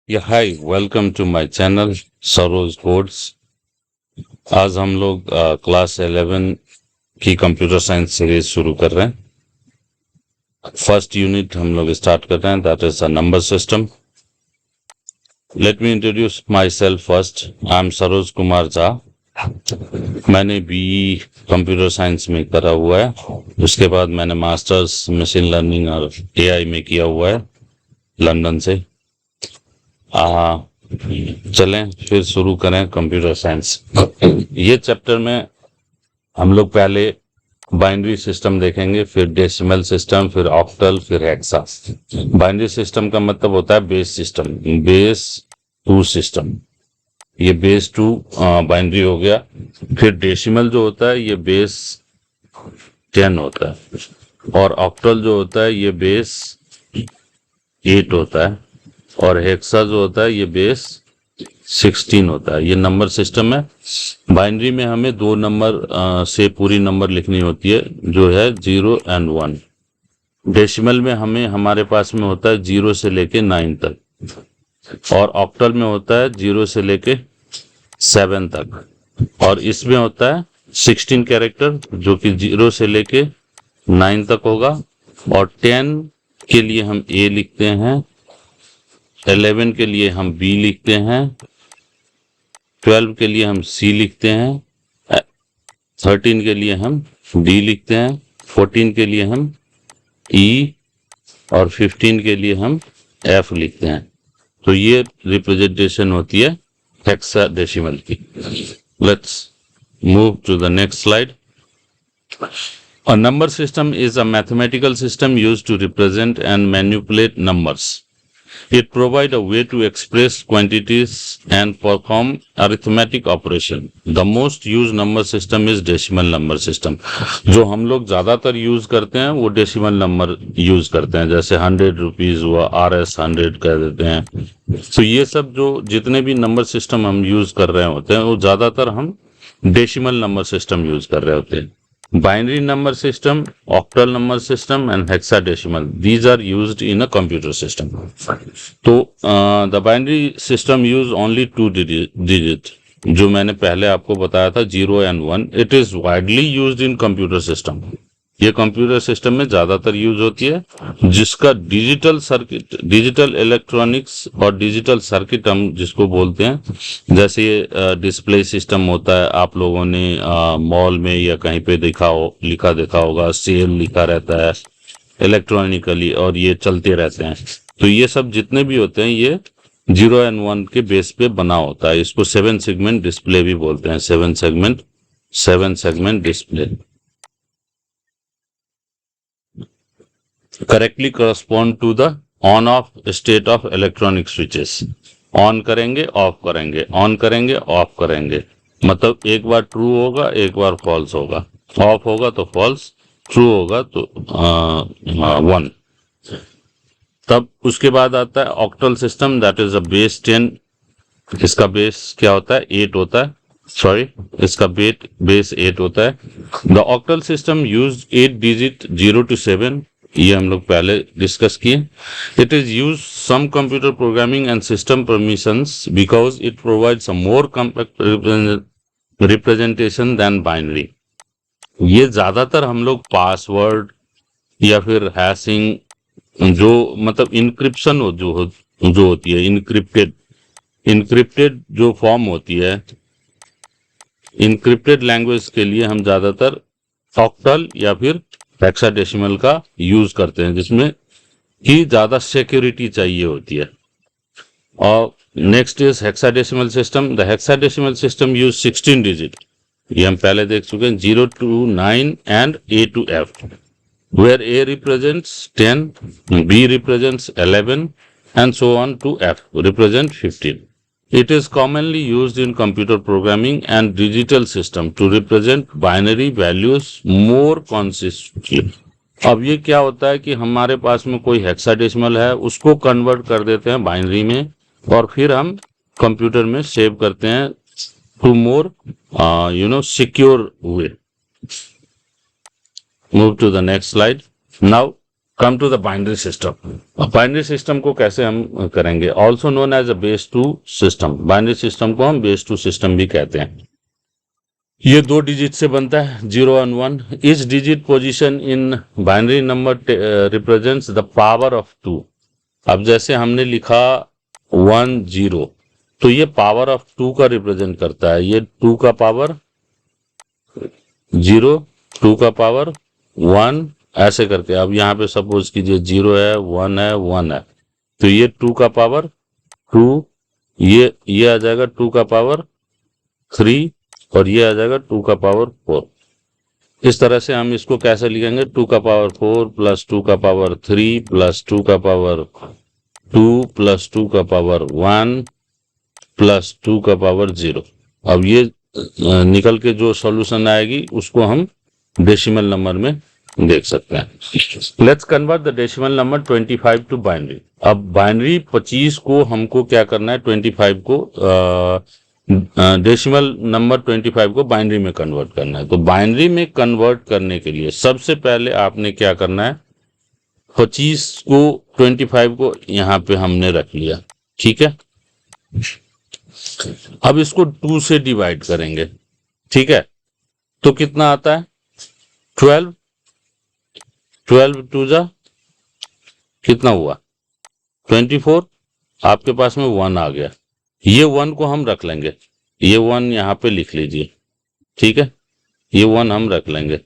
Hi welcome to my channel Saroj codes. आज हम लोग क्लास 11 की कंप्यूटर साइंस सीरीज शुरू कर रहे हैं। फर्स्ट यूनिट हम लोग स्टार्ट कर रहे हैं, that is a number system. Let me introduce my self first. I am Saroj Kumar Jha. मैंने बीई कंप्यूटर साइंस में करा हुआ है। उसके बाद मैंने मास्टर्स मशीन लर्निंग और एआई में किया हुआ है लंदन से। चलें फिर शुरू करें कंप्यूटर साइंस। ये चैप्टर में हम लोग पहले बाइनरी सिस्टम देखेंगे, फिर डेसिमल सिस्टम, फिर ऑक्टल, फिर हेक्सा। बाइनरी सिस्टम का मतलब होता है base system, base two system. ये बेस टू बाइनरी हो गया। फिर डेसिमल जो होता है ये बेस 10 होता है, और ऑक्टल जो होता है ये बेस 8 होता है, और हेक्सा जो होता है ये बेस 16 होता है। ये नंबर सिस्टम है। बाइनरी में हमें दो नंबर से पूरी नंबर लिखनी होती है, जो है 0 एंड 1। डेसिमल में हमारे पास में होता है 0 से लेके 9 तक, और ऑक्टल में होता है 0 से लेके 7 तक, और इसमें होता है 16 कैरेक्टर जो कि 0 से लेके 9 तक होगा। और 10 के लिए हम ए लिखते हैं, 11 के लिए हम बी लिखते हैं, 12 के लिए हम सी लिखते हैं, 13 के लिए हम डी लिखते हैं, 14 के लिए हम ई, और 15 के लिए हम एफ लिखते हैं। तो ये रिप्रेजेंटेशन होती है हेक्साडेसिमल की। Let's move to the next slide. A number system is a mathematical system used to represent and manipulate numbers. It provides a way to express quantities and perform arithmetic operation. The most used number system is decimal number system. जो हम लोग ज्यादातर use करते हैं वो decimal number use करते हैं, जैसे 100 रुपीज हुआ, RS 100 कह देते हैं। तो ये सब जो जितने भी नंबर सिस्टम हम यूज कर रहे होते हैं वो ज्यादातर हम डेसिमल नंबर सिस्टम यूज कर रहे होते हैं। Binary number system, octal number system, and hexadecimal. These are used in a computer system. तो the binary system use only two digit, जो मैंने पहले आपको बताया था 0 and 1. It is widely used in computer system. ये कंप्यूटर सिस्टम में ज्यादातर यूज होती है, जिसका डिजिटल सर्किट, डिजिटल इलेक्ट्रॉनिक्स और डिजिटल सर्किट हम जिसको बोलते हैं, जैसे ये डिस्प्ले सिस्टम होता है। आप लोगों ने मॉल में या कहीं पे लिखा देखा होगा, सेल लिखा रहता है इलेक्ट्रॉनिकली, और ये चलते रहते हैं। तो ये सब जितने भी होते हैं ये 0 एंड 1 के बेस पे बना होता है। इसको 7 सेगमेंट डिस्प्ले भी बोलते हैं, 7 segment display. Correctly correspond to the on off state of electronic switches. On करेंगे ऑफ करेंगे, ऑन करेंगे ऑफ करेंगे, मतलब एक बार ट्रू होगा एक बार फॉल्स होगा, ऑफ होगा तो फॉल्स, ट्रू होगा तो 1। तब उसके बाद आता है octal system, that is a base 10। इसका बेस क्या होता है? 8 होता है, सॉरी, इसका बेस 8 होता है। The octal system use 8 digit 0 to 7। ये हम लोग पहले डिस्कस किए। It is use some computer programming and system permissions because it provides a more compact representation than binary. ये ज्यादातर हम लोग पासवर्ड या फिर हैशिंग, जो मतलब इंक्रिप्शन जो होती है, इनक्रिप्टेड जो फॉर्म होती है, इनक्रिप्टेड लैंग्वेज के लिए हम ज्यादातर ऑक्टल या फिर हेक्साडेसिमल का यूज करते हैं, जिसमें कि ज्यादा सिक्योरिटी चाहिए होती है। और next is hexadecimal system. The hexadecimal system use 16 digit. ये हम पहले देख चुके हैं, 0 to 9 and A to F, where A represents 10, B represents 11, and so on to F represent 15. It is commonly used in computer programming and digital system to represent binary values more consistently. अब ये क्या होता है कि हमारे पास में कोई hexadecimal है, उसको कन्वर्ट कर देते हैं बाइनरी में, और फिर हम कंप्यूटर में सेव करते हैं to more secure way. Move to the next slide. Now come to the binary system. Binary system को कैसे हम करेंगे? Also known as a base two system. Binary system को हम बेस टू सिस्टम भी कहते हैं। ये 2 डिजिट से बनता है, 0 और 1। Etch digit position in binary number represents the power of 2। अब जैसे हमने लिखा 1 0, तो ये पावर ऑफ 2 का रिप्रेजेंट करता है। ये 2 का पावर 0, 2 का पावर 1, ऐसे करके। अब यहाँ पे सपोज कीजिए 0 है, 1 है, 1 है, तो ये 2 का पावर 2, ये आ जाएगा 2 का पावर 3, और ये आ जाएगा 2 का पावर 4। इस तरह से हम इसको कैसे लिखेंगे? 2 का पावर 4 प्लस 2 का पावर 3 प्लस 2 का पावर 2 प्लस 2 का पावर 1 प्लस 2 का पावर 0। अब ये निकल के जो सॉल्यूशन आएगी उसको हम डेसिमल नंबर में देख सकते हैं। Let's convert the decimal number 25 to binary. अब बाइनरी 25 को हमको क्या करना है? 25 को डेसिमल नंबर 25 को बाइनरी में कन्वर्ट करना है। तो बाइनरी में कन्वर्ट करने के लिए सबसे पहले आपने क्या करना है? 25 को 25 को यहाँ पे हमने रख लिया, ठीक है। अब इसको 2 से डिवाइड करेंगे, ठीक है। तो कितना आता है? 12। 12 2 जा कितना हुआ? 24। आपके पास में 1 आ गया। ये 1 को हम रख लेंगे, ये 1 यहाँ पे लिख लीजिए, ठीक है। ये 1 हम रख लेंगे।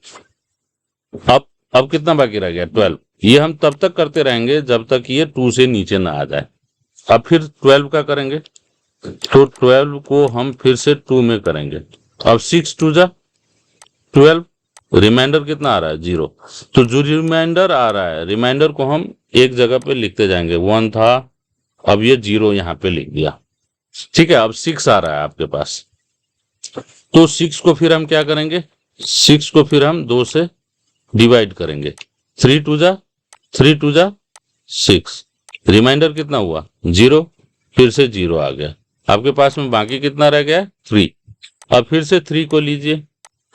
अब कितना बाकी रह गया? 12। ये हम तब तक करते रहेंगे जब तक ये 2 से नीचे ना आ जाए। अब फिर 12 का करेंगे, तो 12 को हम फिर से 2 में करेंगे। अब 6 2 जा 12, रिमाइंडर कितना आ रहा है? 0। तो जो रिमाइंडर आ रहा है, रिमाइंडर को हम एक जगह पे लिखते जाएंगे। 1 था, अब ये 0 यहाँ पे लिख दिया, ठीक है। अब 6 आ रहा है आपके पास, तो 6 को फिर हम क्या करेंगे? 6 को फिर हम 2 से डिवाइड करेंगे। 3 2 जा 6। रिमाइंडर कितना हुआ? 0, फिर से 0 आ गया। आपके पास में बाकी कितना रह गया? 3। अब फिर से 3 को लीजिए,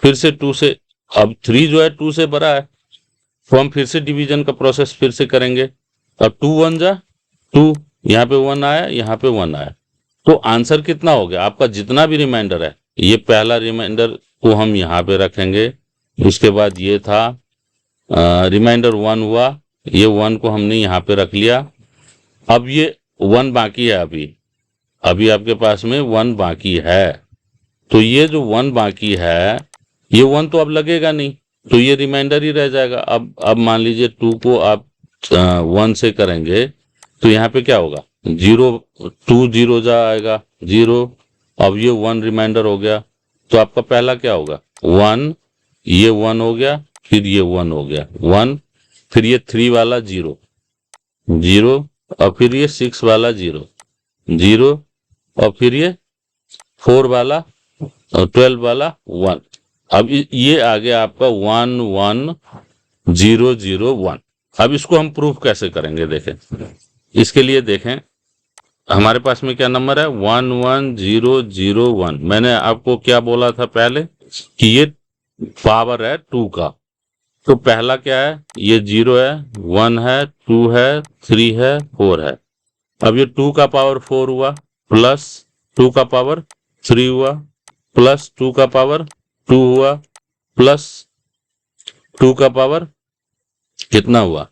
फिर से 2 से। अब 3 जो है 2 से बड़ा है, तो हम फिर से डिवीजन का प्रोसेस फिर से करेंगे। अब 2 1 जा 2, यहाँ पे 1 आया, यहाँ पे 1 आया, तो आंसर कितना हो गया? आपका जितना भी रिमाइंडर है, ये पहला रिमाइंडर को हम यहाँ पे रखेंगे। उसके बाद ये था रिमाइंडर 1 हुआ, ये 1 को हमने यहाँ पे रख लिया। अब ये 1 बाकी है, अभी आपके पास में 1 बाकी है। तो ये जो 1 बाकी है, ये 1 तो अब लगेगा नहीं, तो ये रिमाइंडर ही रह जाएगा। अब मान लीजिए 2 को आप 1 से करेंगे, तो यहाँ पे क्या होगा? 0 2 0 जा आएगा 0। अब ये 1 रिमाइंडर हो गया, तो आपका पहला क्या होगा? 1, ये 1 हो गया, फिर ये 1 हो गया 1, फिर ये 3 वाला 0 0, और फिर ये 6 वाला 0 0, और फिर ये 4 वाला और 12 वाला 1। अब ये आ गया आपका 1 1 0 0 1। अब इसको हम प्रूफ कैसे करेंगे? देखें, इसके लिए देखें हमारे पास में क्या नंबर है? 1 1 0 0 1। मैंने आपको क्या बोला था पहले कि ये पावर है 2 का। तो पहला क्या है? ये 0 है, 1 है, 2 है, 3 है, 4 है। अब ये 2 का पावर 4 हुआ, प्लस 2 का पावर 3 हुआ, प्लस 2 का पावर 2 हुआ, प्लस 2 का पावर कितना हुआ?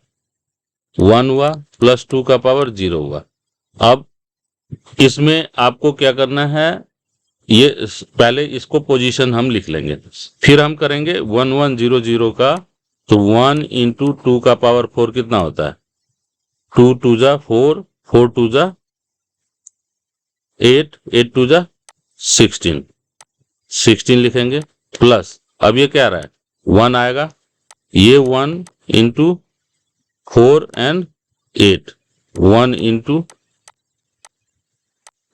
1 हुआ, प्लस 2 का पावर 0 हुआ। अब इसमें आपको क्या करना है? ये पहले इसको पोजीशन हम लिख लेंगे, फिर हम करेंगे 1 1 0 0 का। तो 1 इंटू 2 का पावर 4 कितना होता है? 2 2 जा 4, 4 2 जा 8, 8 2 जा 16, 16 लिखेंगे। प्लस अब ये क्या आ रहा है? 1 आएगा, ये 1 इंटू 4 एंड 8, 1 इंटू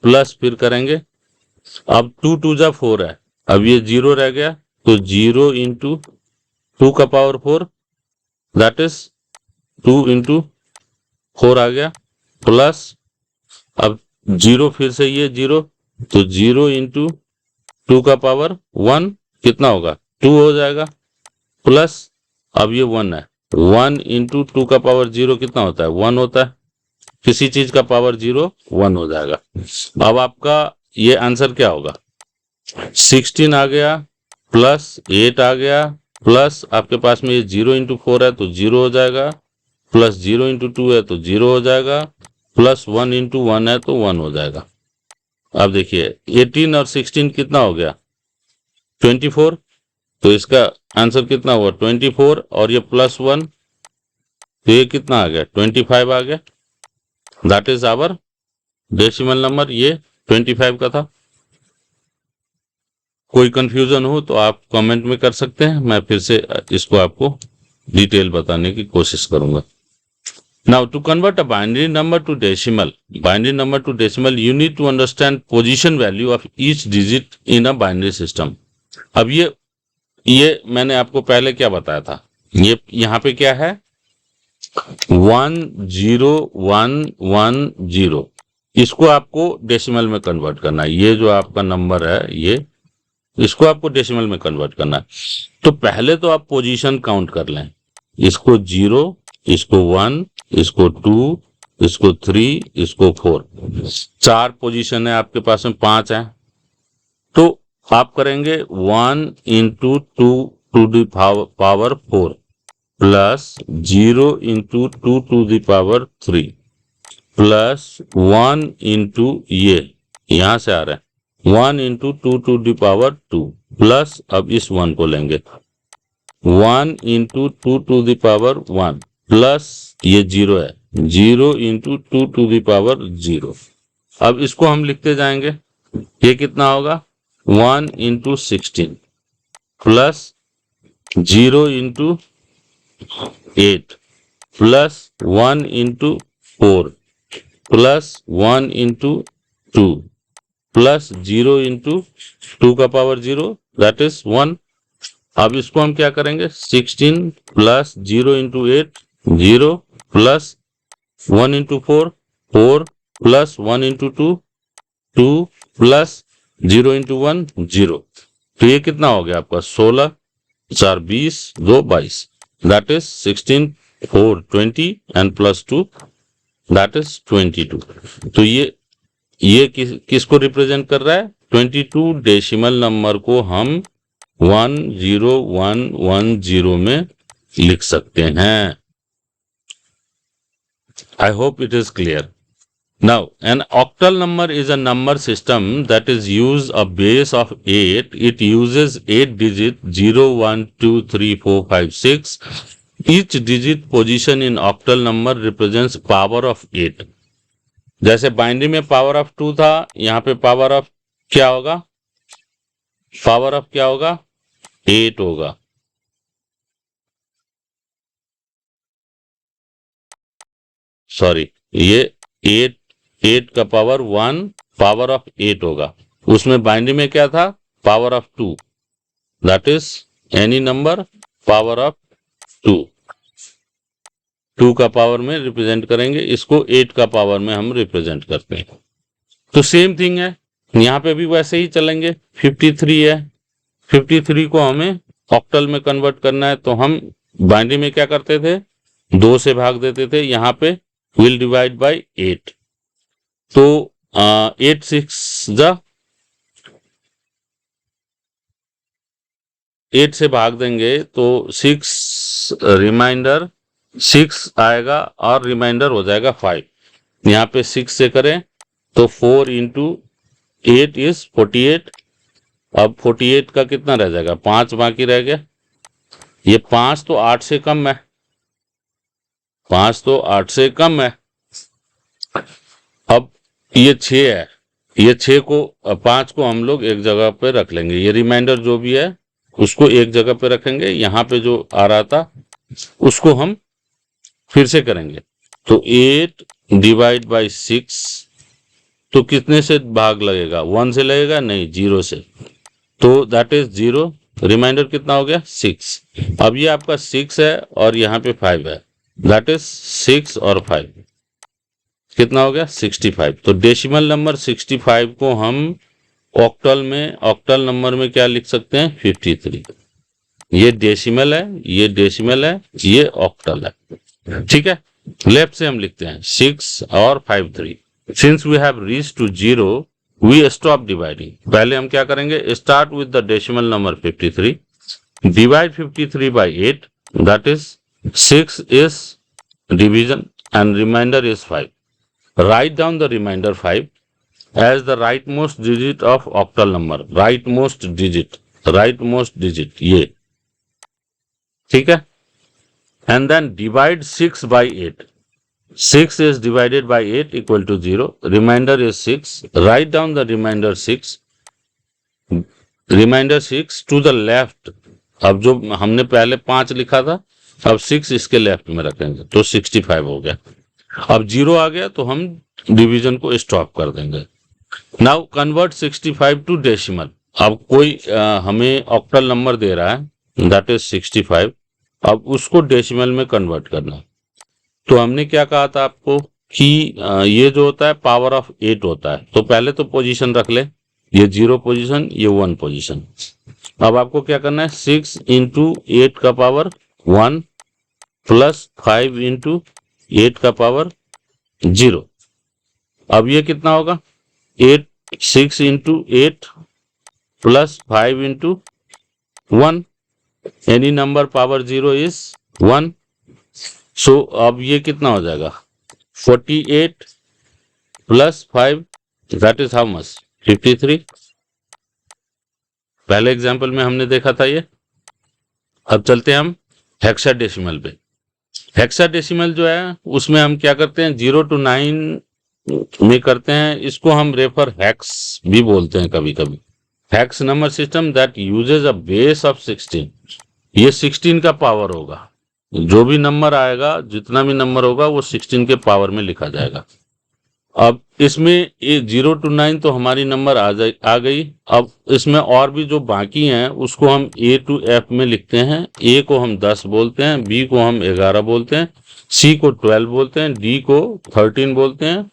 प्लस फिर करेंगे। अब 2 2 जा 4 है, अब ये 0 रह गया, तो 0 इंटू 2 का पावर 4, दैट इज 2 इंटू 4 आ गया, प्लस अब 0 फिर से ये 0, तो 0 इंटू 2 का पावर 1 कितना होगा? 2 हो जाएगा, प्लस अब ये 1 है, 1 इंटू 2 का पावर 0 कितना होता है? 1 होता है। किसी चीज का पावर 0 1 हो जाएगा। अब आपका ये आंसर क्या होगा? 16 आ गया प्लस 8 आ गया प्लस आपके पास में ये 0 इंटू 4 है तो 0 हो जाएगा, प्लस 0 इंटू 2 है तो 0 हो जाएगा, प्लस 1 इंटू 1 है तो 1 हो जाएगा। अब देखिए 18 और 16 कितना हो गया? 24। तो इसका आंसर कितना हुआ? 24 और ये प्लस 1 तो ये कितना आ गया? 25 आ गया। That is our decimal number. ये 25 का था। कोई कंफ्यूजन हो तो आप कमेंट में कर सकते हैं, मैं फिर से इसको आपको डिटेल बताने की कोशिश करूंगा। Now to convert a binary number to decimal, you need to understand position value of each digit in a binary system. अब ये मैंने आपको पहले क्या बताया था? ये यहाँ पे क्या है? 10110। इसको आपको डेसिमल में कन्वर्ट करना है। ये जो आपका नंबर है ये, इसको आपको डेसिमल में कन्वर्ट करना है। तो पहले तो आप पोजीशन काउंट कर लें। इसको 0, इसको 1, इसको 2, इसको 3, इसको 4। 4 पोजीशन है आपके पास में, 5 है। तो आप करेंगे 1 into 2 to the power 4 plus 0 into 2 to the power 3 plus 1 into ये यहां से आ रहा है 1 into 2 to the power 2 plus, अब इस 1 को लेंगे 1 into 2 to the power 1 plus ये 0 है 0 इंटू 2 टू द पावर 0। अब इसको हम लिखते जाएंगे। ये कितना होगा? 1 into 16 plus 0 into 8 plus 1 into 4 plus 1 into 2 plus 0 into 2 का पावर 0 दैट इज 1। अब इसको हम क्या करेंगे? 16 plus 0 into 8 0 plus 1 into 4 4 plus 1 into 2 2 plus 0 into 1 0। तो ये कितना हो गया आपका? 16 4 20 2 22 that is 16 4 20 and plus 2 that is 22। तो ये किसको रिप्रेजेंट कर रहा है? 22 डेसिमल नंबर को हम 10110 में लिख सकते हैं। I hope it is clear. Now, an octal number is a number system that is use a base of 8. It uses 8 digit 0, 1, 2, 3, 4, 5, 6. Each digit position in octal number represents power of 8. जैसे binary में power of 2 था, यहाँ पे power of क्या होगा? Power of क्या होगा? 8 होगा। सॉरी, ये 8 का पावर 1 पावर ऑफ 8 होगा। उसमें बाइनरी में क्या था? Power of 2 that is any number power of 2 का पावर में रिप्रेजेंट करेंगे, इसको 8 का पावर में हम रिप्रेजेंट करते हैं। तो सेम थिंग है, यहाँ पे भी वैसे ही चलेंगे। 53 है, 53 को हमें ऑक्टल में कन्वर्ट करना है, तो हम बाइनरी में क्या करते थे? 2 से भाग देते थे। यहाँ पे विल डिवाइड बाय 8। तो 8 6 जा 8 से भाग देंगे तो 6 रिमाइंडर 6 आएगा और रिमाइंडर हो जाएगा 5। यहाँ पे 6 से करें तो 4 इंटू 8 इज 48। अब 48 का कितना रह जाएगा? 5 बाकी रह गया। ये 5 तो 8 से कम है, 5 तो 8 से कम है। अब ये 6 है, ये 6 को 5 को हम लोग एक जगह पे रख लेंगे। ये रिमाइंडर जो भी है उसको एक जगह पे रखेंगे। यहाँ पे जो आ रहा था उसको हम फिर से करेंगे। तो 8 डिवाइड बाई 6 तो कितने से भाग लगेगा? 1 से लगेगा? नहीं, 0 से। तो दैट इज 0। रिमाइंडर कितना हो गया? 6। अब ये आपका 6 है और यहाँ पे 5 है, दैट इज 6 और 5 कितना हो गया? 65। तो डेसिमल नंबर 65 को हम ऑक्टल नंबर में क्या लिख सकते हैं? 53। ये डेसिमल है, ये डेसिमल है, ये ऑक्टल है। ठीक है, लेफ्ट से हम लिखते हैं 6 और 5 3। Since we have reach to 0 we stop dividing. पहले हम क्या करेंगे, start with the decimal number 53, divide 53 by 8, that is 6 is division and remainder is 5. Write down the remainder 5 as the rightmost digit of octal number, rightmost digit ये, ठीक है। and then divide 6 by 8, 6 is divided by 8 equal to 0, remainder is 6, write down the remainder 6 to the left। अब जो हमने पहले 5 लिखा था, अब 6 इसके लेफ्ट में रखेंगे तो 65 हो गया। अब 0 आ गया तो हम डिवीजन को स्टॉप कर देंगे। Now convert 65 to decimal. अब कोई हमें ऑक्टल नंबर दे रहा है दैट इज 65, अब उसको डेसिमल में कन्वर्ट करना। तो हमने क्या कहा था आपको कि ये जो होता है पावर ऑफ 8 होता है, तो पहले तो पोजीशन रख ले, ये 0 पोजीशन, ये 1 पोजीशन। अब आपको क्या करना है, 6 इंटू 8 का पावर 1 प्लस 5 इंटू 8 का पावर 0। अब ये कितना होगा, 6 into 8 plus 5 into 1, any number power 0 is 1। सो अब ये कितना हो जाएगा, 48 plus 5 that is how much, 53। पहले एग्जाम्पल में हमने देखा था ये। अब चलते हैं हम हेक्साडेसिमल पे। हेक्साडेसिमल जो है उसमें हम क्या करते हैं, 0 to 9 में करते हैं, इसको हम रेफर हेक्स भी बोलते हैं कभी कभी। Hex number system that usage a base of 16, ये 16 का पावर होगा, जो भी नंबर आएगा, जितना भी नंबर होगा वो 16 के पावर में लिखा जाएगा। अब इसमें 0 to 9 तो हमारी नंबर आ गई। अब इसमें और भी जो बाकी हैं उसको हम A to F में लिखते हैं। A को हम 10 बोलते हैं, B को हम 11 बोलते हैं, C को 12 बोलते हैं, D को 13 बोलते हैं,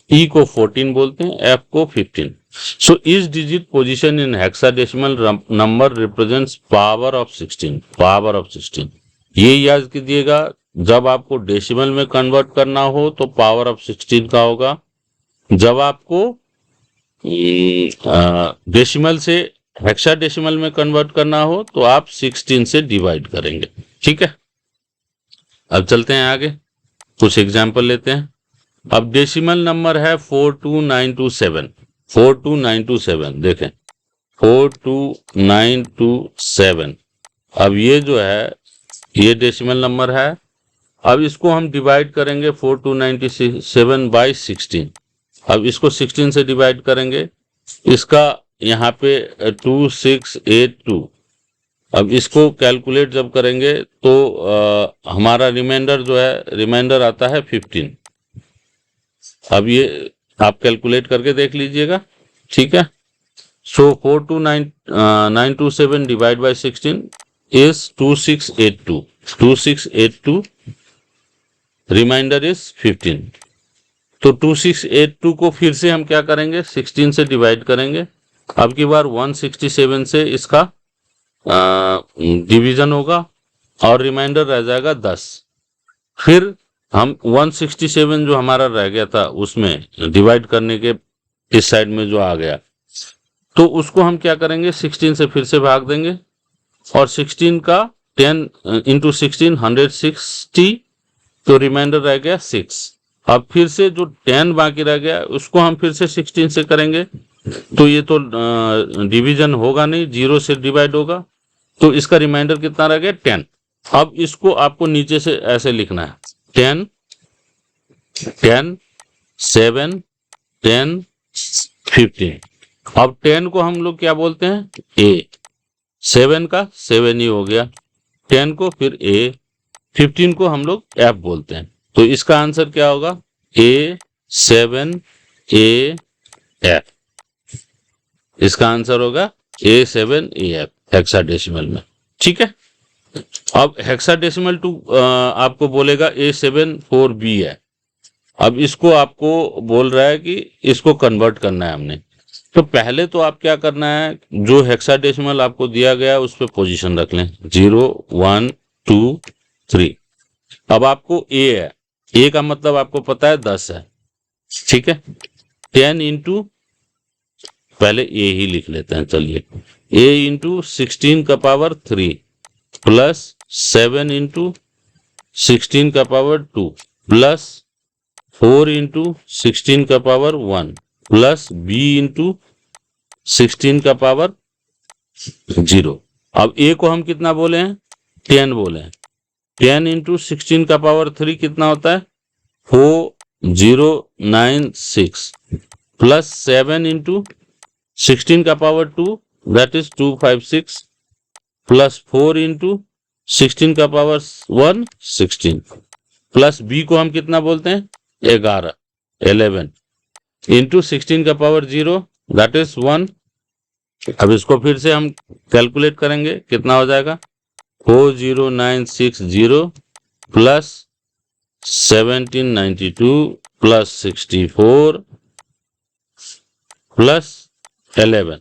E को 14 बोलते हैं, F को 15। सो each digit position in hexadecimal number represents power of 16, power of 16। ये याद कीजिएगा, जब आपको डेसिमल में कन्वर्ट करना हो तो पावर ऑफ 16 का होगा, जब आपको डेसिमल से हेक्साडेसिमल में कन्वर्ट करना हो तो आप 16 से डिवाइड करेंगे। ठीक है, अब चलते हैं आगे, कुछ एग्जाम्पल लेते हैं। अब डेसिमल नंबर है 42927, 42927 देखें, 42927। अब ये जो है ये डेसिमल नंबर है। अब इसको हम डिवाइड करेंगे 4297 बाई 16। अब इसको 16 से डिवाइड करेंगे, इसका यहाँ पे 2682। अब इसको कैलकुलेट जब करेंगे तो हमारा रिमाइंडर जो है, रिमाइंडर आता है 15। अब ये आप कैलकुलेट करके देख लीजिएगा। ठीक है, so 42927 divide by 16 is 2682, 2682, remainder is 15। तो 2682 को फिर से हम क्या करेंगे, 16 से डिवाइड करेंगे। अब की बार 167 से इसका डिवीजन होगा और रिमाइंडर रह जाएगा 10। फिर हम 167 जो हमारा रह गया था उसमें डिवाइड करने के इस साइड में जो आ गया, तो उसको हम क्या करेंगे, 16 से फिर से भाग देंगे और 16 का 10 इंटू 16 160, तो रिमाइंडर रह गया 6। अब फिर से जो 10 बाकी रह गया उसको हम फिर से 16 से करेंगे, तो ये तो डिवीजन होगा नहीं, 0 से डिवाइड होगा, तो इसका रिमाइंडर कितना रह गया, 10। अब इसको आपको नीचे से ऐसे लिखना है, 10 10 7 10 15। अब 10 को हम लोग क्या बोलते हैं, A, 7 का 7 ही हो गया, 10 को फिर A, 15 को हम लोग F बोलते हैं। तो इसका आंसर क्या होगा, A7AF। इसका आंसर होगा A7AF हेक्साडेसिमल में। ठीक है, अब हेक्साडेसिमल टू आपको बोलेगा A74B है। अब इसको आपको बोल रहा है कि इसको कन्वर्ट करना है हमने, तो पहले तो आप क्या करना है, जो हेक्साडेसिमल आपको दिया गया है उस पर पोजीशन रख लें, 0 1 2 3। अब आपको ए है, ए का मतलब आपको पता है 10 है, ठीक है। 10 इंटू, पहले ए ही लिख लेते हैं, चलिए, ए इंटू 16 का पावर 3 प्लस 7 इंटू 16 का पावर 2 प्लस 4 इंटू 16 का पावर 1 प्लस बी इंटू 16 का पावर 0। अब ए को हम कितना बोले हैं, 10 बोले हैं। 10 इंटू 16 का पावर 3 कितना होता है, 4096 प्लस 7 इंटू 16 का power 2 that is 256 plus 4 into 16 का पावर 1 16 प्लस बी को हम कितना बोलते हैं, 11 इंटू 16 का पावर 0 दैट इज 1। अब इसको फिर से हम कैलकुलेट करेंगे, कितना हो जाएगा, 40960 प्लस 1792 प्लस 64 प्लस 11,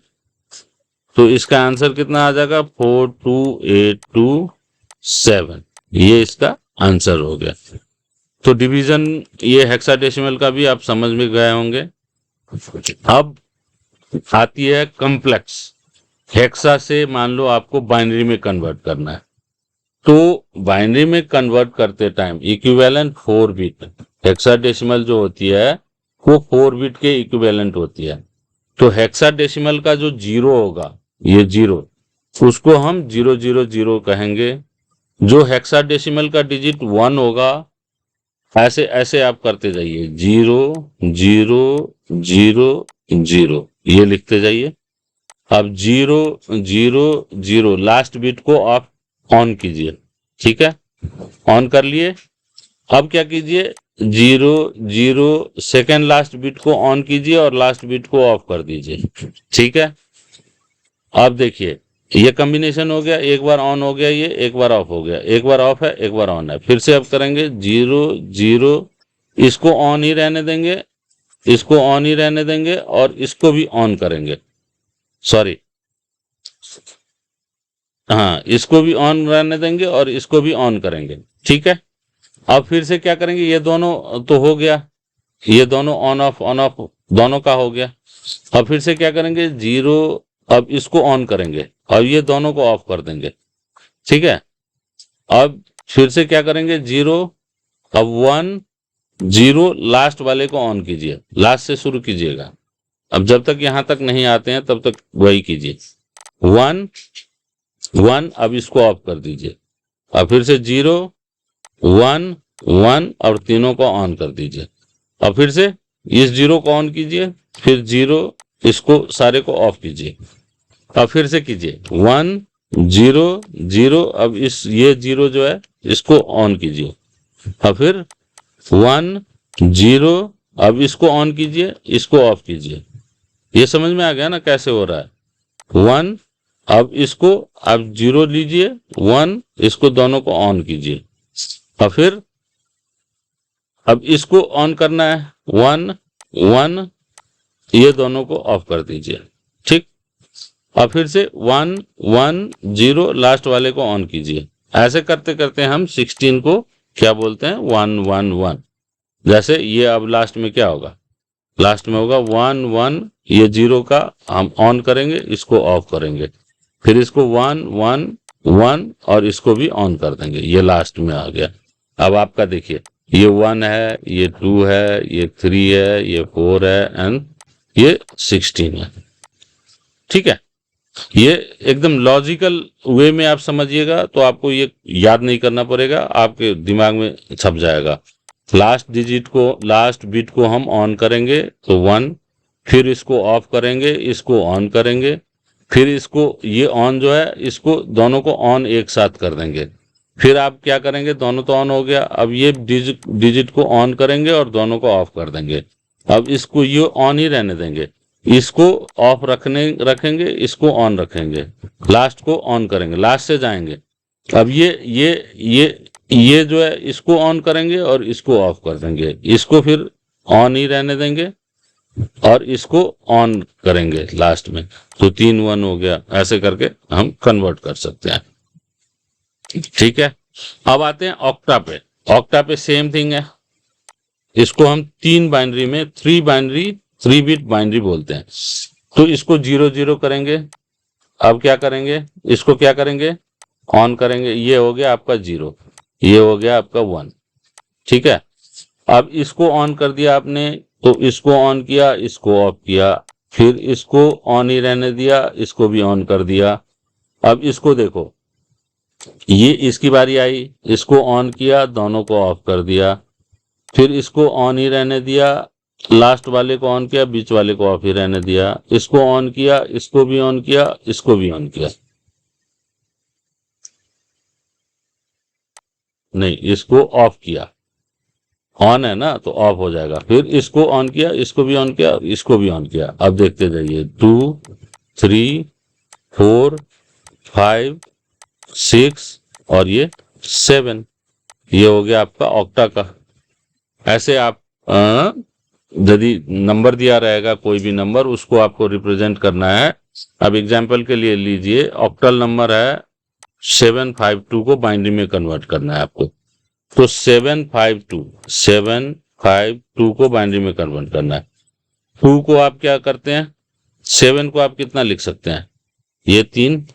तो इसका आंसर कितना आ जाएगा, 42827। ये इसका आंसर हो गया। तो डिवीजन ये हेक्साडेसिमल का भी आप समझ में गए होंगे। अब आती है कॉम्प्लेक्स। हेक्सा से मान लो आपको बाइनरी में कन्वर्ट करना है, तो बाइनरी में कन्वर्ट करते टाइम इक्विवेलेंट 4 बिट, हेक्साडेसिमल जो होती है वो 4 बिट के इक्विवेलेंट होती है। तो हेक्साडेसिमल का जो 0 होगा, ये 0, उसको हम 000 कहेंगे। जो हेक्साडेसिमल का डिजिट 1 होगा, ऐसे ऐसे आप करते जाइए, 0 0 0 0, ये लिखते जाइए। अब 0 0 0 लास्ट बिट को आप ऑन कीजिए, ठीक है, ऑन कर लिए। अब क्या कीजिए, 0 0 सेकेंड लास्ट बिट को ऑन कीजिए और लास्ट बिट को ऑफ कर दीजिए, ठीक है। अब देखिए ये कॉम्बिनेशन हो गया, एक बार ऑन हो गया, ये एक बार ऑफ हो गया, एक बार ऑफ है एक बार ऑन है। फिर से अब करेंगे 0 0, इसको ऑन ही रहने देंगे, इसको ऑन ही रहने देंगे और इसको भी ऑन करेंगे, सॉरी, हाँ, इसको भी ऑन रहने देंगे और इसको भी ऑन करेंगे, ठीक है। अब फिर से क्या करेंगे, ये दोनों तो हो गया, ये दोनों ऑन ऑफ दोनों का हो गया। अब फिर से क्या करेंगे, 0, अब इसको ऑन करेंगे और ये दोनों को ऑफ कर देंगे, ठीक है। अब फिर से क्या करेंगे, 0, अब 1 0, लास्ट वाले को ऑन कीजिए, लास्ट से शुरू कीजिएगा। अब जब तक यहां तक नहीं आते हैं तब तक वही कीजिए, 1 1, अब इसको ऑफ कर दीजिए। अब फिर से 0 1 1 और तीनों को ऑन कर दीजिए। अब फिर से इस 0 को ऑन कीजिए, फिर 0, इसको सारे को ऑफ कीजिए। अब फिर से कीजिए 1 0 0, अब इस ये 0 जो है इसको ऑन कीजिए। अब फिर 1 0, अब इसको ऑन कीजिए, इसको ऑफ कीजिए। ये समझ में आ गया ना कैसे हो रहा है, 1, अब इसको आप 0 लीजिए, 1, इसको दोनों को ऑन कीजिए। और फिर अब इसको ऑन करना है, 1 1, ये दोनों को ऑफ कर दीजिए, ठीक। और फिर से 1 1 0, लास्ट वाले को ऑन कीजिए। ऐसे करते करते हम 16 को क्या बोलते हैं, 1 1 1। जैसे ये अब लास्ट में क्या होगा, लास्ट में होगा 1 1, ये 0 का हम ऑन करेंगे, इसको ऑफ करेंगे, फिर इसको 1 1 1 और इसको भी ऑन कर देंगे, ये लास्ट में आ गया। अब आपका देखिए, ये 1 है, ये 2 है, ये 3 है, ये 4 है एंड ये 16 है, ठीक है। ये एकदम लॉजिकल वे में आप समझिएगा तो आपको ये याद नहीं करना पड़ेगा, आपके दिमाग में छप जाएगा। लास्ट डिजिट को, लास्ट बिट को हम ऑन करेंगे तो 1, फिर इसको ऑफ करेंगे, इसको ऑन करेंगे, फिर इसको ये ऑन जो है इसको दोनों को ऑन एक साथ कर देंगे। फिर आप क्या करेंगे, दोनों तो ऑन हो गया, अब ये डिजिट को ऑन करेंगे और दोनों को ऑफ कर देंगे। अब इसको ये ऑन ही रहने देंगे, इसको ऑफ रखेंगे, इसको ऑन रखेंगे, लास्ट को ऑन करेंगे, लास्ट से जाएंगे। अब ये जो है इसको ऑन करेंगे और इसको ऑफ कर देंगे, इसको फिर ऑन ही रहने देंगे, और इसको ऑन करेंगे लास्ट में, तो 3 1 हो गया। ऐसे करके हम कन्वर्ट कर सकते हैं। ठीक है, अब आते हैं ऑक्टा पे। ऑक्टा पे सेम थिंग है, इसको हम 3 बाइनरी में 3 बिट बाइनरी बोलते हैं। तो इसको 0 0 करेंगे। अब क्या करेंगे, इसको क्या करेंगे, ऑन करेंगे। ये हो गया आपका 0, ये हो गया आपका 1। ठीक है, अब इसको ऑन कर दिया आपने, तो इसको ऑन किया, इसको ऑफ किया, फिर इसको ऑन ही रहने दिया, इसको भी ऑन कर दिया। अब इसको देखो, ये इसकी बारी आई, इसको ऑन किया, दोनों को ऑफ कर दिया, फिर इसको ऑन ही रहने दिया, लास्ट वाले को ऑन किया, बीच वाले को ऑफ ही रहने दिया, इसको ऑन किया, इसको भी ऑन किया, इसको भी ऑन किया। नहीं, इसको ऑफ किया, ऑन है ना तो ऑफ हो जाएगा। फिर इसको ऑन किया, इसको भी ऑन किया, इसको भी ऑन किया। अब देखते जाइए, 2 3 4 5 6 और ये 7, ये हो गया आपका ऑक्टा का। ऐसे आप यदि नंबर दिया रहेगा कोई भी नंबर, उसको आपको रिप्रेजेंट करना है। अब एग्जाम्पल के लिए लीजिए, ऑक्टल नंबर है 752 को बाइनरी में कन्वर्ट करना है आपको। तो 752 को बाइनरी में कन्वर्ट करना है। 2 को आप क्या करते हैं, 7 को आप कितना लिख सकते हैं, ये 3,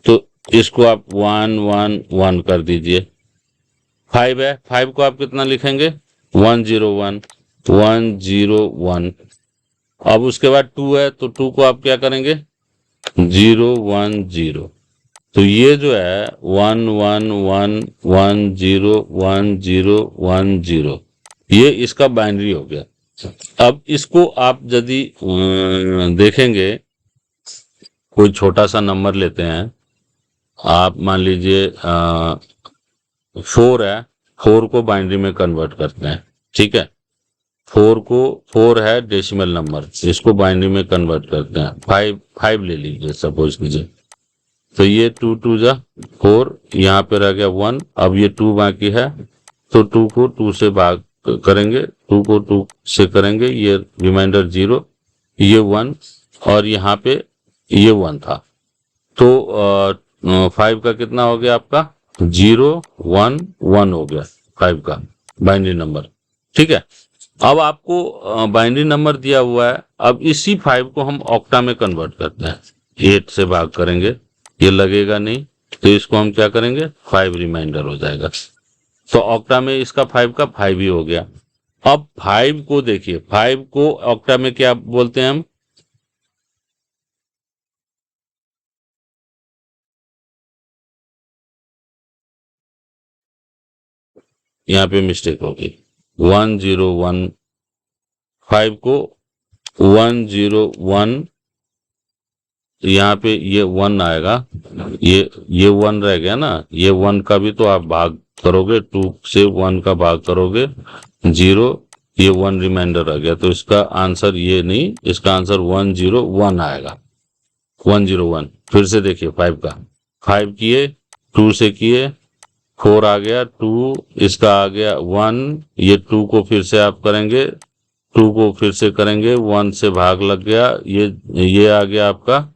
तो इसको आप 1 1 1 कर दीजिए। 5 है, 5 को आप कितना लिखेंगे, 1 0 1 1 0 1। अब उसके बाद 2 है, तो 2 को आप क्या करेंगे, 0 1 0। तो ये जो है 1 1 1 1 0 1 0 1 0, ये इसका बाइनरी हो गया। अब इसको आप यदि देखेंगे, कोई छोटा सा नंबर लेते हैं, आप मान लीजिए 4 है, 4 को बाइनरी में कन्वर्ट करते हैं। ठीक है, 4 है डेसिमल नंबर, इसको बाइनरी में कन्वर्ट करते हैं। 5 ले लीजिए सपोज कीजिए, तो ये 2 2 जा 4, यहाँ पे रह गया 1। अब ये 2 बाकी है, तो 2 को 2 से भाग करेंगे, 2 को 2 से करेंगे, ये रिमाइंडर 0, ये 1, और यहाँ पे ये 1 था। तो 5 का कितना हो गया आपका, 0 1 1 हो गया 5 का बाइनरी नंबर। ठीक है, अब आपको बाइनरी नंबर दिया हुआ है। अब इसी 5 को हम ऑक्टा में कन्वर्ट करते हैं, 8 से भाग करेंगे, ये लगेगा नहीं, तो इसको हम क्या करेंगे, 5 रिमाइंडर हो जाएगा। तो ऑक्टा में इसका 5 का 5 ही हो गया। अब 5 को देखिए, 5 को ऑक्टा में क्या बोलते हैं हम, यहाँ पे मिस्टेक होगी, 1 0 1, 5 को 1 0 1, यहाँ पे ये 1 आएगा, ये 1 रह गया ना, ये 1 का भी तो आप भाग करोगे, 2 से 1 का भाग करोगे 0, ये 1 रिमाइंडर रह गया। तो इसका आंसर ये नहीं, इसका आंसर 1 0 1 आएगा, 1 0 1। फिर से देखिए 5 का, 5 किए, 2 से किए, 4 आ गया, 2 इसका आ गया 1, ये 2 को फिर से आप करेंगे, 2 को फिर से करेंगे, 1 से भाग लग गया, ये आ गया आपका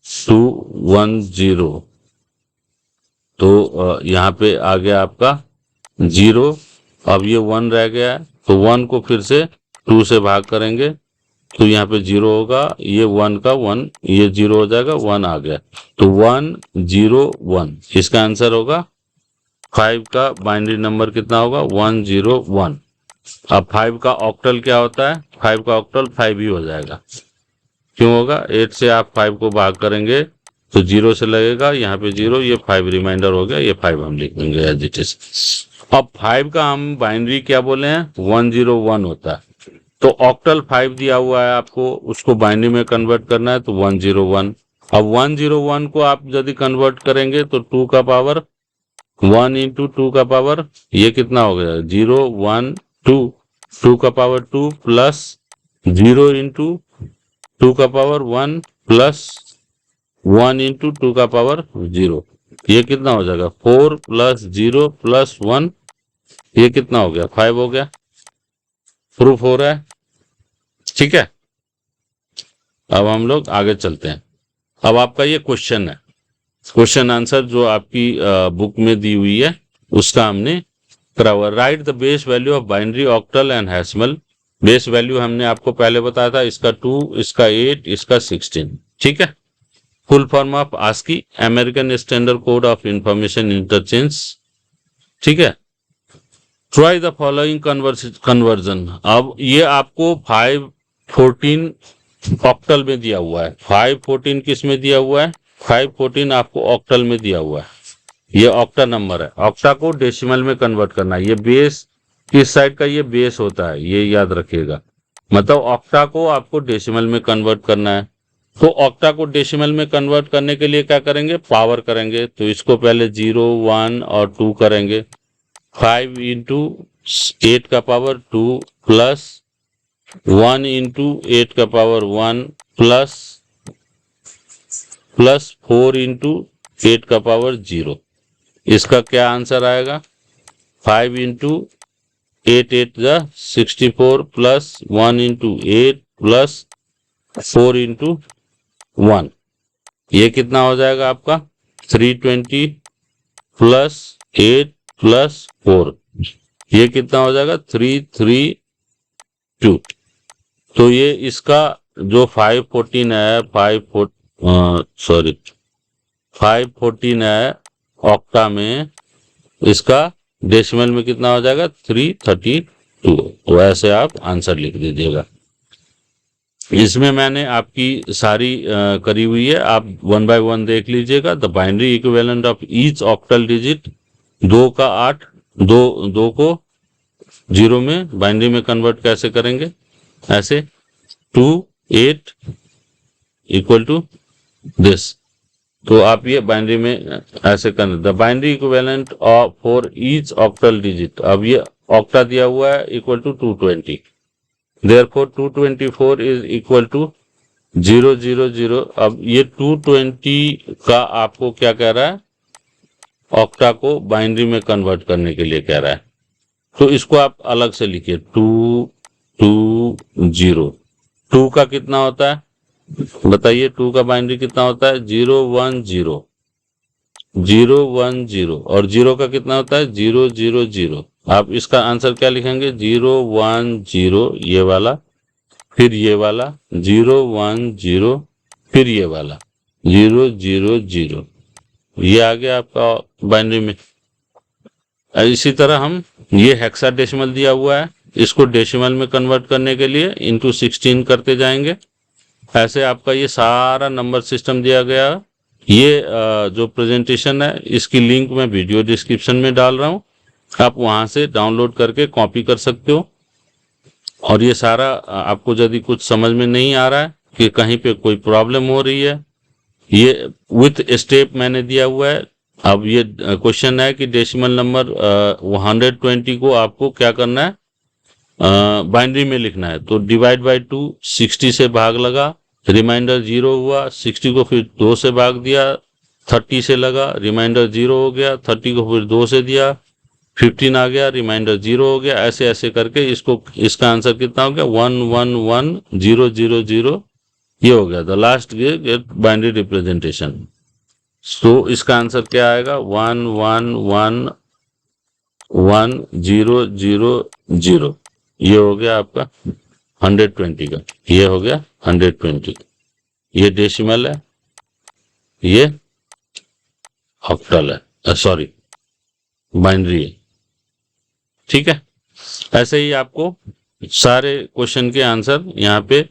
2 1 0। तो यहाँ पे आ गया आपका 0, अब ये 1 रह गया है, तो 1 को फिर से 2 से भाग करेंगे, तो यहाँ पे 0 होगा, ये 1 का 1, ये 0 हो जाएगा, 1 आ गया, तो 1 0 1, इसका आंसर होगा। 5 का बाइनरी नंबर कितना होगा, 1 0 1। अब 5 का ऑक्टल क्या होता है, 5 का ऑक्टल 5 ही हो जाएगा। क्यों होगा, 8 से आप 5 को भाग करेंगे तो 0 से लगेगा, यहाँ पे 0, ये 5 रिमाइंडर हो गया, ये 5 हम लिख देंगे एज इट इज। अब 5 का हम बाइनरी क्या बोले हैं, 1 0 1 होता है। तो ऑक्टल 5 दिया हुआ है आपको, उसको बाइनरी में कन्वर्ट करना है, तो 1 0 1। अब 1 0 1 को आप यदि कन्वर्ट करेंगे तो 2 का पावर 1 इंटू 2 का पावर, ये कितना हो गया, 0 1 2, 2 का पावर 2 प्लस 0 इंटू 2 का पावर 1 प्लस 1 इंटू 2 का पावर 0, ये कितना हो जाएगा, 4 प्लस 0 प्लस 1, ये कितना हो गया, 5 हो गया। प्रूफ हो रहा है। ठीक है, अब हम लोग आगे चलते हैं। अब आपका ये क्वेश्चन है, क्वेश्चन आंसर जो आपकी बुक में दी हुई है उसका हमने करा हुआ। Write the base value of binary, octal and decimal. Base value हमने आपको पहले बताया था, इसका 2, इसका 8, इसका 16। ठीक है। Full form of ASCII, American standard code of information interchange. ठीक है। Try the following conversion. अब ये आपको 514 ऑक्टल में दिया हुआ है। 514 किस में दिया हुआ है? 514 आपको ऑक्टल में दिया हुआ है। ये ऑक्टा नंबर है। ऑक्टा को डेसिमल में कन्वर्ट करना है। ये बेस किस साइड का? ये बेस होता है, ये याद रखिएगा। मतलब ऑक्टा को आपको डेसिमल में कन्वर्ट करना है। तो ऑक्टा को डेसिमल में कन्वर्ट करने के लिए क्या करेंगे? पावर करेंगे। तो इसको पहले 0, 1 और 2 करेंगे। 5 इंटू 8 का पावर 2 प्लस 1 इंटू 8 का पावर 1 प्लस 4 इंटू 8 का पावर 0। इसका क्या आंसर आएगा? 5 इंटू 8 8 जा 64 प्लस 1 इंटू 8 प्लस 4 इंटू 1। ये कितना हो जाएगा आपका? 320 प्लस 8 प्लस 4। ये कितना हो जाएगा? 332। तो ये इसका जो 514 है, 514 है ऑक्टा में, इसका डेसिमल में कितना हो जाएगा? 332। तो ऐसे आप आंसर लिख दीजिएगा। इसमें मैंने आपकी सारी करी हुई है, आप 1 बाय 1 देख लीजिएगा। The binary equivalent of each octal digit, 2 का 8, 2 को 0 में बाइनरी में कन्वर्ट कैसे करेंगे? ऐसे 2 8 इक्वल टू दिस। तो आप ये बाइनरी में ऐसे करना। The binary equivalent of for each octal digit, अब ये ऑक्टा दिया हुआ है equal to 220। Therefore 224 is equal to 000। अब ये 220 का आपको क्या कह रहा है? ऑक्टा को बाइनरी में कन्वर्ट करने के लिए कह रहा है। तो इसको आप अलग से लिखिए, 220। 2 का कितना होता है बताइए? 2 का बाइनरी कितना होता है? 010 010। और 0 का कितना होता है? 000। आप इसका आंसर क्या लिखेंगे? 010 ये वाला, फिर ये वाला 010, फिर ये वाला 000। ये आ गया आपका बाइनरी में। इसी तरह हम ये हेक्साडेसिमल दिया हुआ है, इसको डेसिमल में कन्वर्ट करने के लिए इंटू 16 करते जाएंगे। ऐसे आपका ये सारा नंबर सिस्टम दिया गया। ये जो प्रेजेंटेशन है इसकी लिंक मैं वीडियो डिस्क्रिप्शन में डाल रहा हूँ, आप वहां से डाउनलोड करके कॉपी कर सकते हो। और ये सारा आपको यदि कुछ समझ में नहीं आ रहा है कि कहीं पे कोई प्रॉब्लम हो रही है, ये विथ स्टेप मैंने दिया हुआ है। अब ये क्वेश्चन है कि डेसिमल नंबर 120 को आपको क्या करना है? बाइनरी में लिखना है। तो डिवाइड बाय 2, 60 से भाग लगा, रिमाइंडर 0 हुआ। 60 को फिर 2 से भाग दिया, 30 से लगा, रिमाइंडर 0 हो गया। 30 को फिर 2 से दिया, 15 आ गया, रिमाइंडर 0 हो गया। ऐसे ऐसे करके इसका आंसर कितना हो गया? 111000। ये हो गया the last get binary representation. तो इसका आंसर क्या आएगा? 111000। ये हो गया आपका 120 का। ये हो गया 120। ये डेसिमल है, ये ऑक्टल है, सॉरी बाइनरी है। ठीक है। ऐसे ही आपको सारे क्वेश्चन के आंसर यहाँ पे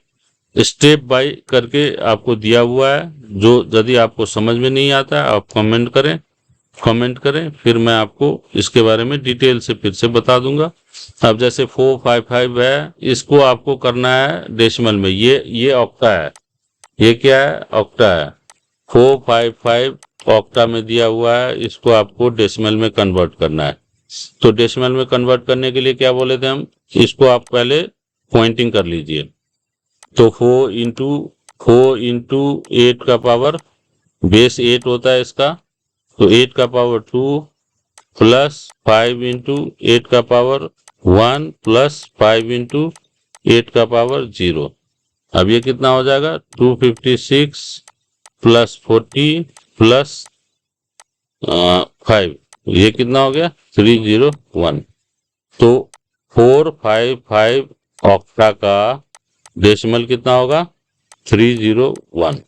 स्टेप बाय करके आपको दिया हुआ है। जो यदि आपको समझ में नहीं आता है आप कमेंट करें, फिर मैं आपको इसके बारे में डिटेल से फिर से बता दूंगा। अब जैसे 455 है, इसको आपको करना है डेसिमल में। ये ऑक्टा है, ये क्या है? ऑक्टा है। 455 ऑक्टा में दिया हुआ है, इसको आपको डेसिमल में कन्वर्ट करना है। तो डेसिमल में कन्वर्ट करने के लिए क्या बोले थे हम? इसको आप पहले पॉइंटिंग कर लीजिए। तो 4 इंटू 8 का पावर, बेस 8 होता है इसका, तो 8 का पावर 2 प्लस 5 इंटू 8 का पावर 1 प्लस 5 इंटू 8 का पावर 0। अब ये कितना हो जाएगा 256 प्लस 40 प्लस 5, ये कितना हो गया 301। तो 455 ऑक्टा का डेसिमल कितना होगा 301,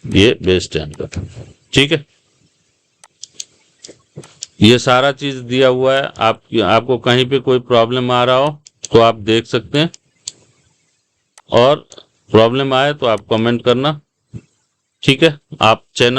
ये बेस 10 का। ठीक है, ये सारा चीज दिया हुआ है। आपको कहीं पे कोई प्रॉब्लम आ रहा हो तो आप देख सकते हैं, और प्रॉब्लम आए तो आप कमेंट करना। ठीक है, आप चैनल